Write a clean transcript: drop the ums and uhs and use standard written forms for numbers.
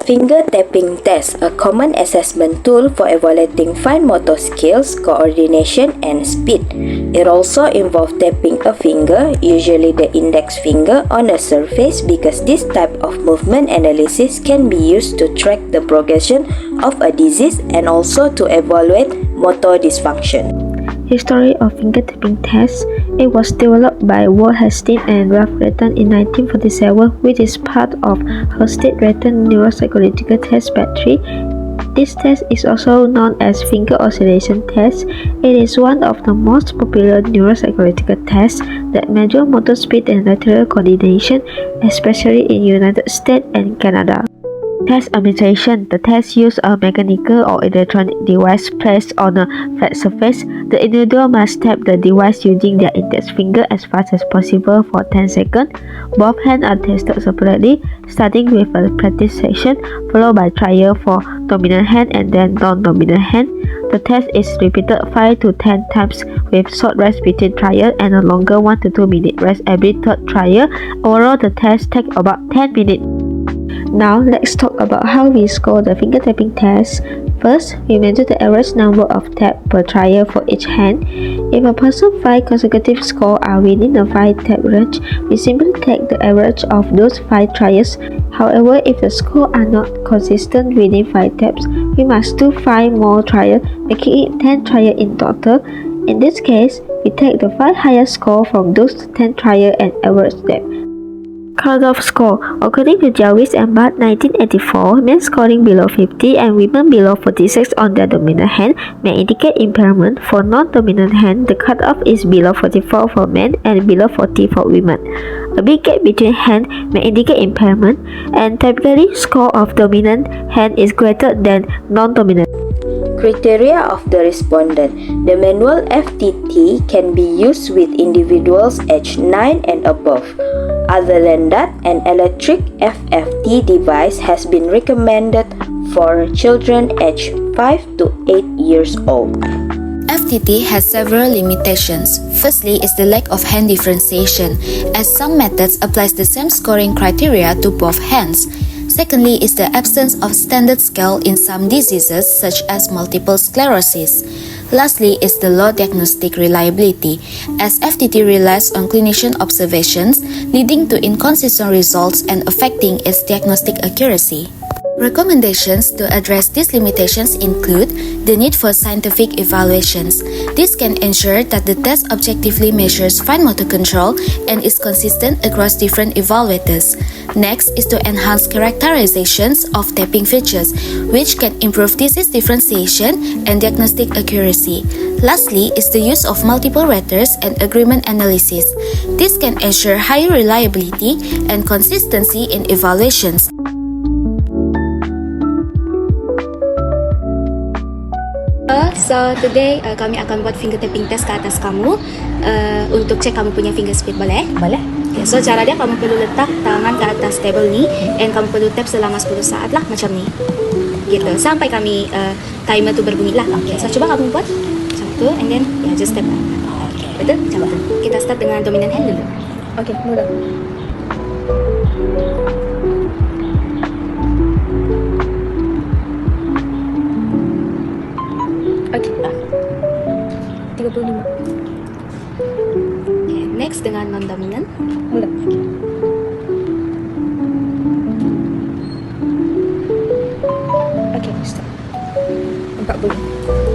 Finger tapping test, a common assessment tool for evaluating fine motor skills, coordination, and speed. It also involves tapping a finger, usually the index finger, on a surface because this type of movement analysis can be used to track the progression of a disease and also to evaluate motor dysfunction. History of finger tapping test. It was developed by Ward Hastings and Ralph Retton in 1947, which is part of Hastings-Retton Neuropsychological Test Battery. This test is also known as finger oscillation test. It is one of the most popular neuropsychological tests that measure motor speed and lateral coordination, especially in United States and Canada. Test administration. The test uses a mechanical or electronic device placed on a flat surface. The individual must tap the device using their index finger as fast as possible for 10 seconds. Both hands are tested separately, starting with a practice section, followed by trial for dominant hand and then non-dominant hand. The test is repeated 5 to 10 times with short rest between trial and a longer 1 to 2 minute rest every third trial. Overall, the test takes about 10 minutes. Now, let's talk about how we score the finger tapping test. First, we measure the average number of taps per trial for each hand. If a person's 5 consecutive scores are within the 5 tap range, we simply take the average of those 5 trials. However, if the scores are not consistent within 5 taps, we must do 5 more trials, making it 10 trials in total. In this case, we take the 5 highest scores from those 10 trials and average them. Cutoff score. According to Jarvis and Bart 1984, men scoring below 50 and women below 46 on their dominant hand may indicate impairment. For non-dominant hand, the cutoff is below 44 for men and below 40 for women. A big gap between hands may indicate impairment, and typically score of dominant hand is greater than non-dominant. Criteria of the respondent. The manual FTT can be used with individuals aged 9 and above. Other than that, an electric FFT device has been recommended for children aged 5 to 8 years old. FTT has several limitations. Firstly is the lack of hand differentiation, as some methods applies the same scoring criteria to both hands. Secondly is the absence of standard scale in some diseases such as multiple sclerosis. Lastly is the low diagnostic reliability, as FTT relies on clinician observations, leading to inconsistent results and affecting its diagnostic accuracy. Recommendations to address these limitations include the need for scientific evaluations. This can ensure that the test objectively measures fine motor control and is consistent across different evaluators. Next is to enhance characterizations of tapping features, which can improve disease differentiation and diagnostic accuracy. Lastly is the use of multiple raters and agreement analysis. This can ensure higher reliability and consistency in evaluations. So today kami akan buat finger tapping test ke atas kamu untuk cek kamu punya finger speed, boleh? Boleh. Okay, so cara dia kamu perlu letak tangan ke atas table ni and kamu perlu tap selama 10 saat lah macam ni. Gitu. Sampai kami timer tu berbunyi lah. Okay, so cuba kamu buat. Satu and then just tap. Okay. Betul? Coba. Kita start dengan dominant hand dulu. Okay, mula. Okay, 35. Okay, next dengan non-dominant. Mula. Okay, stop. 40.